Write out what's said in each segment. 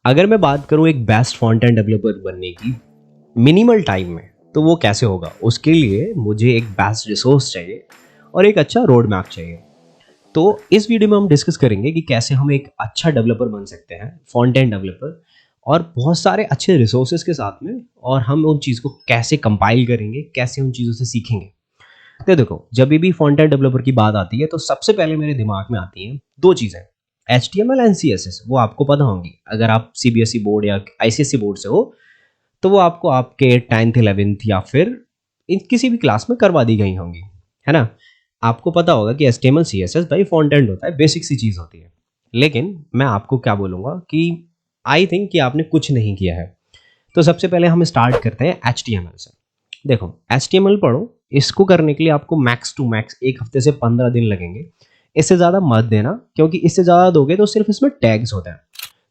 अगर मैं बात करूं एक बेस्ट फ्रंट एंड डेवलपर बनने की मिनिमल टाइम में, तो वो कैसे होगा? उसके लिए मुझे एक बेस्ट रिसोर्स चाहिए और एक अच्छा रोड मैप चाहिए। तो इस वीडियो में हम डिस्कस करेंगे कि कैसे हम एक अच्छा डेवलपर बन सकते हैं, फ्रंट एंड डेवलपर, और बहुत सारे अच्छे रिसोर्सेज के साथ में। और हम उन चीज़ को कैसे कंपाइल करेंगे, कैसे उन चीज़ों से सीखेंगे। तो देखो, जब भी फ्रंट एंड डेवलपर की बात आती है तो सबसे पहले मेरे दिमाग में आती हैं दो चीज़ें, HTML एंड CSS। वो आपको पता होंगी, अगर आप CBSE बोर्ड या ICSE बोर्ड से हो तो वो आपको आपके 10th 11th या फिर किसी भी क्लास में करवा दी गई होंगी, है ना। आपको पता होगा कि HTML CSS भाई फ्रंट एंड होता है, बेसिक सी चीज़ होती है। लेकिन मैं आपको क्या बोलूँगा कि आई थिंक कि आपने कुछ नहीं किया है। तो सबसे पहले हम स्टार्ट करते हैं HTML से। देखो, HTML पढ़ो, इसको करने के लिए आपको मैक्स टू मैक्स 1 हफ्ते से 15 दिन लगेंगे। इससे ज़्यादा मत देना, क्योंकि इससे ज़्यादा दोगे तो सिर्फ इसमें टैग्स होते हैं।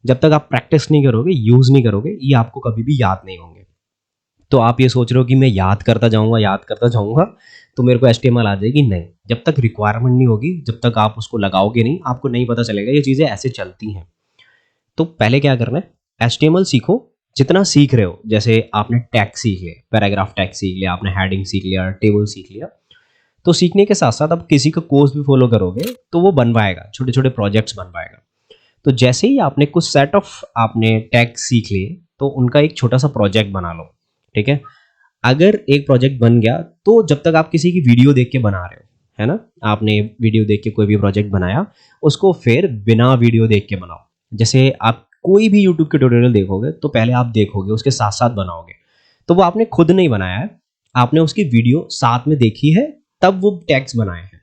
जब तक आप प्रैक्टिस नहीं करोगे, यूज़ नहीं करोगे, ये आपको कभी भी याद नहीं होंगे। तो आप ये सोच रहे हो कि मैं याद करता जाऊँगा तो मेरे को HTML आ जाएगी। नहीं, जब तक रिक्वायरमेंट नहीं होगी, जब तक आप उसको लगाओगे नहीं, आपको नहीं पता चलेगा ये चीज़ें ऐसे चलती हैं। तो पहले क्या करना है, HTML सीखो। जितना सीख रहे हो, जैसे आपने टैग सीख लिया, पैराग्राफ टैग सीख लिया, आपने हेडिंग सीख लिया, टेबल सीख लिया, तो सीखने के साथ साथ अब किसी का कोर्स भी फॉलो करोगे तो वो बन पाएगा, छोटे छोटे प्रोजेक्ट्स बन पाएगा। तो जैसे ही आपने कुछ सेट ऑफ आपने टैग सीख लिए, तो उनका एक छोटा सा प्रोजेक्ट बना लो। ठीक है, अगर एक प्रोजेक्ट बन गया तो जब तक आप किसी की वीडियो देख के बना रहे हो, है ना, आपने वीडियो देख के कोई भी प्रोजेक्ट बनाया, उसको फिर बिना वीडियो देख के बनाओ। जैसे आप कोई भी यूट्यूब के ट्यूटोरियल देखोगे तो पहले आप देखोगे, उसके साथ साथ बनाओगे। तो वो आपने खुद नहीं बनाया है, आपने उसकी वीडियो साथ में देखी है, तब वो टैग्स बनाए हैं।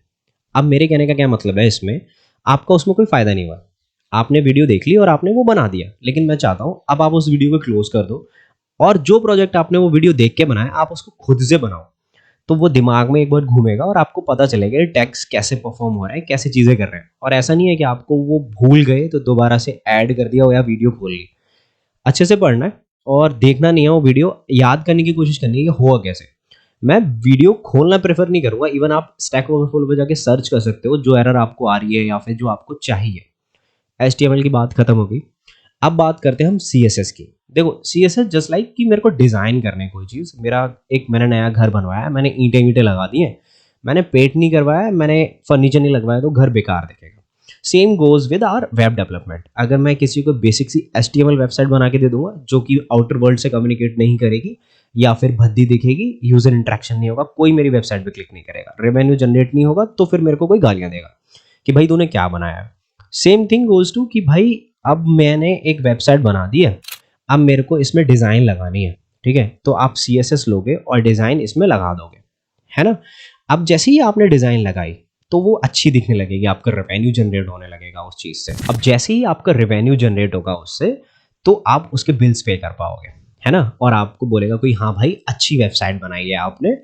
अब मेरे कहने का क्या मतलब है, इसमें आपका उसमें कोई फायदा नहीं हुआ। आपने वीडियो देख ली और आपने वो बना दिया, लेकिन मैं चाहता हूं अब आप उस वीडियो को क्लोज कर दो और जो प्रोजेक्ट आपने वो वीडियो देख के बनाया, आप उसको खुद से बनाओ। तो वो दिमाग में एक बार घूमेगा और आपको पता चलेगा टेक्स्ट कैसे परफॉर्म हो रहा है, कैसे चीज़ें कर रहे हैं। और ऐसा नहीं है कि आपको वो भूल गए तो दोबारा से ऐड कर दिया हो या वीडियो खोल ली। अच्छे से पढ़ना है और देखना नहीं है वो वीडियो, याद करने की कोशिश करनी है कि हुआ कैसे। मैं वीडियो खोलना प्रेफर नहीं करूंगा। इवन आप स्टैक ओवरफ्लो पे जाके सर्च कर सकते हो जो एरर आपको आ रही है या फिर जो आपको चाहिए। HTML की बात खत्म होगी। अब बात करते हैं हम CSS की। देखो, CSS जस्ट लाइक कि मेरे को डिज़ाइन करने कोई चीज़, मैंने नया घर बनवाया है, मैंने ईंटें वींटें लगा दी हैं, मैंने पेंट नहीं करवाया, मैंने फर्नीचर नहीं लगवाया, तो घर बेकार दिखेगा। Same goes with our web development. अगर मैं किसी को बेसिक सी HTML वेबसाइट बना के दे दूंगा जो कि आउटर वर्ल्ड से कम्युनिकेट नहीं करेगी या फिर भद्दी दिखेगी, यूजर इंटरेक्शन नहीं होगा, कोई मेरी वेबसाइट पे क्लिक नहीं करेगा, रेवेन्यू जनरेट नहीं होगा, तो फिर मेरे को कोई गालियां देगा कि भाई तूने क्या बनाया है। सेम थिंग गोज टू कि भाई अब मैंने एक वेबसाइट बना दी है, अब मेरे को इसमें डिज़ाइन लगानी है। ठीक है, तो आप CSS लोगे और डिज़ाइन इसमें लगा दोगे, है ना। अब जैसे ही आपने डिज़ाइन लगाई तो वो अच्छी दिखने लगेगी, आपका रेवेन्यू जनरेट होने लगेगा उस चीज़ से। अब जैसे ही आपका रेवेन्यू जनरेट होगा उससे, तो आप उसके बिल्स पे कर पाओगे, है ना। और आपको बोलेगा कोई, हाँ भाई अच्छी वेबसाइट बनाई है आपने,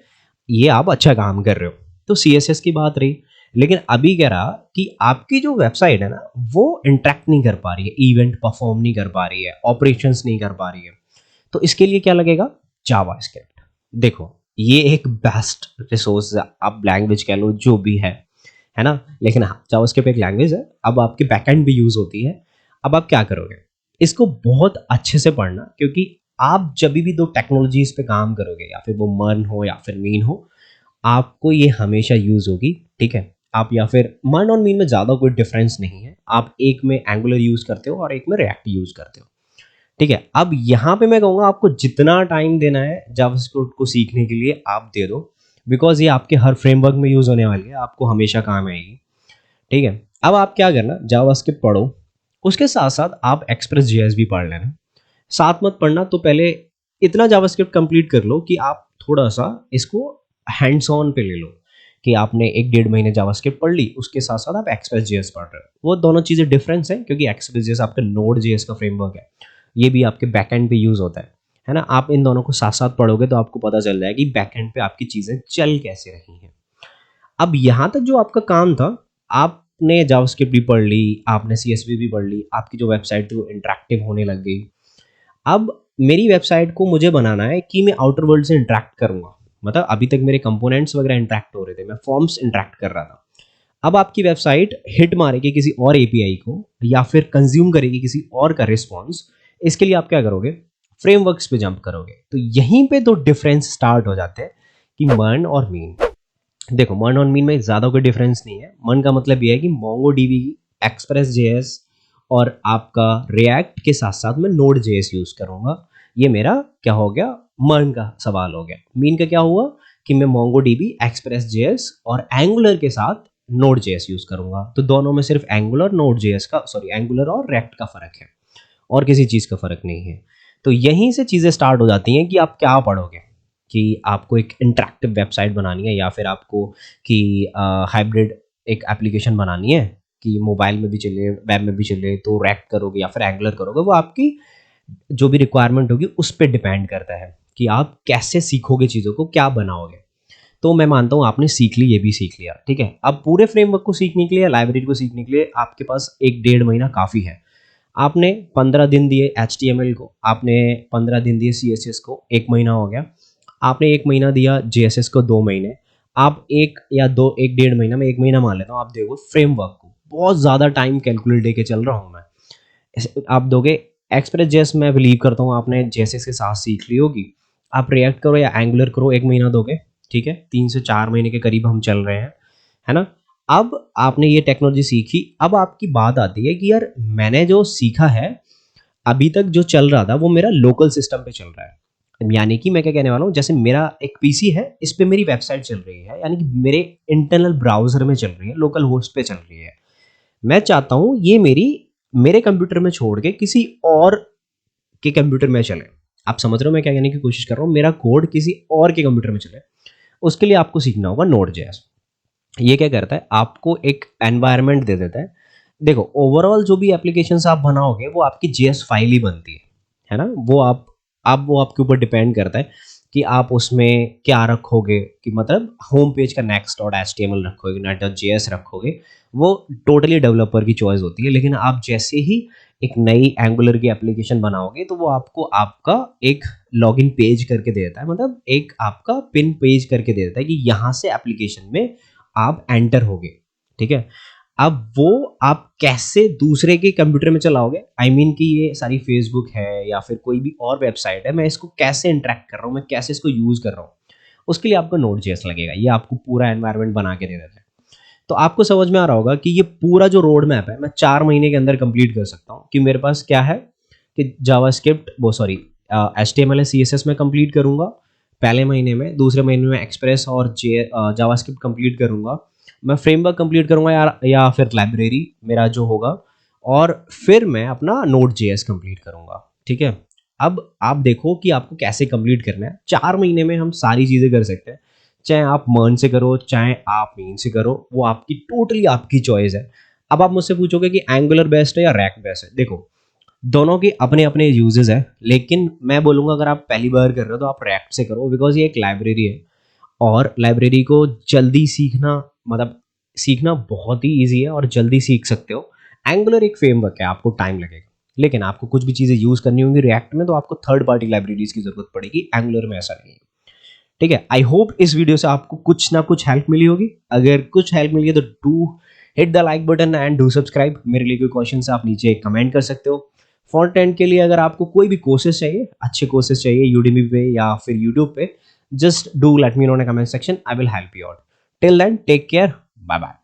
ये आप अच्छा काम कर रहे हो। तो CSS की बात रही। लेकिन अभी कह रहा कि आपकी जो वेबसाइट है ना, वो इंटरेक्ट नहीं कर पा रही है, इवेंट परफॉर्म नहीं कर पा रही है, ऑपरेशंस नहीं कर पा रही है। तो इसके लिए क्या लगेगा? जावास्क्रिप्ट। देखो, ये एक बेस्ट रिसोर्स है, आप लैंग्वेज कह लो जो भी है ना। लेकिन हाँ, जावास्क्रिप्ट एक लैंग्वेज है, अब आपके बैकएंड भी यूज होती है। अब आप क्या करोगे, इसको बहुत अच्छे से पढ़ना, क्योंकि आप जब भी दो टेक्नोलॉजीज पे काम करोगे, या फिर वो मर्न हो या फिर मीन हो, आपको ये हमेशा यूज होगी। ठीक है, आप या फिर मर्न और मीन में ज़्यादा कोई डिफरेंस नहीं है, आप एक में एंगुलर यूज करते हो और एक में रिएक्ट यूज करते हो। ठीक है, अब यहाँ पे मैं कहूँगा आपको जितना टाइम देना है जावास्क्रिप्ट को सीखने के लिए आप दे दो, बिकॉज ये आपके हर फ्रेमवर्क में यूज होने वाली है, आपको हमेशा काम आएगी। ठीक है, अब आप क्या करना, जावास्क्रिप्ट पढ़ो, उसके साथ साथ आप एक्सप्रेस.js भी पढ़ लेना। साथ मत पढ़ना, तो पहले इतना जावास्क्रिप्ट कंप्लीट कर लो कि आप थोड़ा सा इसको हैंड्स ऑन पे ले लो, कि आपने 1 डेढ़ महीने जावास्क्रिप्ट पढ़ ली, उसके साथ साथ आप एक्सप्रेस.js पढ़ रहे हो। वो दोनों चीज़ें डिफरेंस है, क्योंकि एक्सप्रेस.js आपका Node.js का फ्रेमवर्क है, ये भी आपके बैकएंड पे यूज होता है ना। आप इन दोनों को साथ साथ पढ़ोगे तो आपको पता चल जाएगा कि बैकएंड पे आपकी चीज़ें चल कैसे रही हैं। अब यहाँ तक जो आपका काम था, आपने जावास्क्रिप्ट भी पढ़ ली, आपने CSS भी पढ़ ली, आपकी जो वेबसाइट थी वो इंटरेक्टिव होने लग गई। अब मेरी वेबसाइट को मुझे बनाना है कि मैं आउटर वर्ल्ड से इंटरेक्ट करूंगा, मतलब अभी तक मेरे कंपोनेंट्स वगैरह इंटरेक्ट हो रहे थे, मैं फॉर्म्स इंटरेक्ट कर रहा था। अब आपकी वेबसाइट हिट मारेगी किसी और API को, या फिर कंज्यूम करेगी किसी और का रिस्पॉन्स, इसके लिए आप क्या करोगे, फ्रेमवर्क्स पे जंप करोगे। तो यहीं पे तो डिफरेंस स्टार्ट हो जाते हैं कि मन और मीन। देखो मन और मीन में ज़्यादा कोई डिफरेंस नहीं है। मन का मतलब ये है कि मोंगो डीबी, एक्सप्रेस जेएस और आपका रिएक्ट के साथ साथ मैं नोड जेएस यूज़ करूँगा। ये मेरा क्या हो गया, मन का सवाल हो गया। मीन का क्या हुआ कि मैं मोंगो डीबी, एक्सप्रेस जेएस और एंगुलर के साथ नोड जेएस यूज़ करूँगा। तो दोनों में सिर्फ एंगुलर नोड जेएस का, सॉरी एंगुलर और रिएक्ट का फ़र्क है, और किसी चीज़ का फ़र्क नहीं है। तो यहीं से चीज़ें स्टार्ट हो जाती हैं कि आप क्या पढ़ोगे, कि आपको एक इंटरेक्टिव वेबसाइट बनानी है या फिर आपको कि हाइब्रिड एक एप्लीकेशन बनानी है कि मोबाइल में भी चले, वेब में भी चले, तो रिएक्ट करोगे या फिर एंगुलर करोगे। वो आपकी जो भी रिक्वायरमेंट होगी उस पर डिपेंड करता है कि आप कैसे सीखोगे चीज़ों को, क्या बनाओगे। तो मैं मानता हूँ आपने सीख ली, ये भी सीख लिया, ठीक है। अब पूरे फ्रेमवर्क को सीखने के लिए, लाइब्रेरी को सीखने के लिए आपके पास 1-1.5 महीना काफ़ी है। आपने 15 दिन दिए HTML को, आपने 15 दिन दिए CSS को, 1 महीना हो गया। आपने 1 महीना दिया JSS को, 2 महीने। आप 1 या 2, 1-1.5 महीना में 1 महीना मान लेता हूँ, आप देखो फ्रेमवर्क को, बहुत ज़्यादा टाइम कैलकुलेट लेके चल रहा हूँ मैं। आप दोगे एक्सप्रेस जेएस, मैं बिलीव करता हूँ आपने जेएसएस के साथ सीख ली होगी। आप रिएक्ट करो या एंगुलर करो, 1 महीना दोगे, ठीक है। 3 से 4 महीने के करीब हम चल रहे हैं, है ना। अब आपने ये टेक्नोलॉजी सीखी, अब आपकी बात आती है कि यार मैंने जो सीखा है अभी तक जो चल रहा था वो मेरा लोकल सिस्टम पे चल रहा है। यानी कि मैं क्या कहने वाला हूँ, जैसे मेरा एक पीसी है, इस पे मेरी वेबसाइट चल रही है, यानी कि मेरे इंटरनल ब्राउजर में चल रही है, लोकल होस्ट पे चल रही है। मैं चाहता हूँ ये मेरे कंप्यूटर में छोड़ के किसी और के कंप्यूटर में चले। आप समझ रहे हो मैं क्या कहने की कोशिश कर रहा हूँ, मेरा कोड किसी और के कंप्यूटर में चले। उसके लिए आपको सीखना होगा नोड जेएस। ये क्या करता है, आपको एक एनवायरनमेंट दे देता है। देखो ओवरऑल जो भी एप्लीकेशंस आप बनाओगे वो आपकी जेएस फाइल ही बनती है ना। वो आपके ऊपर डिपेंड करता है कि आप उसमें क्या रखोगे, कि मतलब होम पेज का next.html रखोगे, net.js रखोगे, वो टोटली डेवलपर की चॉइस होती है। लेकिन आप जैसे ही एक नई एंगुलर की एप्लीकेशन बनाओगे तो वो आपको आपका एक लॉगिन पेज करके दे देता है, मतलब एक आपका पिन पेज करके दे देता है कि यहाँ से एप्लीकेशन में आप एंटर होगे, ठीक है। अब वो आप कैसे दूसरे के कंप्यूटर में चलाओगे, आई मीन कि ये सारी फेसबुक है या फिर कोई भी और वेबसाइट है, मैं इसको कैसे इंटरेक्ट कर रहा हूँ, मैं कैसे इसको यूज़ कर रहा हूँ, उसके लिए आपको नोड जेएस लगेगा। ये आपको पूरा एनवायरनमेंट बना के दे देता है। तो आपको समझ में आ रहा होगा कि ये पूरा जो रोड मैप है मैं 4 महीने के अंदर कंप्लीट कर सकता हूँ। कि मेरे पास क्या है कि जावास्क्रिप्ट, वो सॉरी HTML या CSS में कंप्लीट करूँगा पहले महीने में, दूसरे महीने में एक्सप्रेस और जावास्क्रिप्ट कंप्लीट करूँगा, मैं फ्रेमवर्क कंप्लीट करूँगा या फिर लाइब्रेरी मेरा जो होगा, और फिर मैं अपना नोड जेएस कंप्लीट करूँगा, ठीक है। अब आप देखो कि आपको कैसे कंप्लीट करना है। 4 महीने में हम सारी चीज़ें कर सकते हैं, चाहे आप मर्न से करो चाहे आप मीन से करो, वो आपकी टोटली आपकी चॉइस है। अब आप मुझसे पूछोगे कि एंगुलर बेस्ट है या रिएक्ट बेस्ट है, देखो दोनों के अपने अपने यूजेस है, लेकिन मैं बोलूँगा अगर आप पहली बार कर रहे हो तो आप रिएक्ट से करो, बिकॉज ये एक लाइब्रेरी है और लाइब्रेरी को जल्दी सीखना, मतलब सीखना बहुत ही ईजी है और जल्दी सीख सकते हो। एंगुलर एक फ्रेमवर्क है, आपको टाइम लगेगा, लेकिन आपको कुछ भी चीज़ें यूज़ करनी होंगी रिएक्ट में तो आपको थर्ड पार्टी लाइब्रेरीज की ज़रूरत पड़ेगी, एंगुलर में ऐसा नहीं है, ठीक है। आई होप इस वीडियो से आपको कुछ ना कुछ हेल्प मिली होगी। अगर कुछ हेल्प मिली है तो do hit the like button and do subscribe. मेरे लिए कोई क्वेश्चन है आप नीचे कमेंट कर सकते हो। फ्रंट एंड के लिए अगर आपको कोई भी कोर्सेज चाहिए, अच्छे कोर्सेज चाहिए यूडेमी पे या फिर यूट्यूब पे, just do let me know in the comment section. I will help you out. Till then, take care. Bye bye.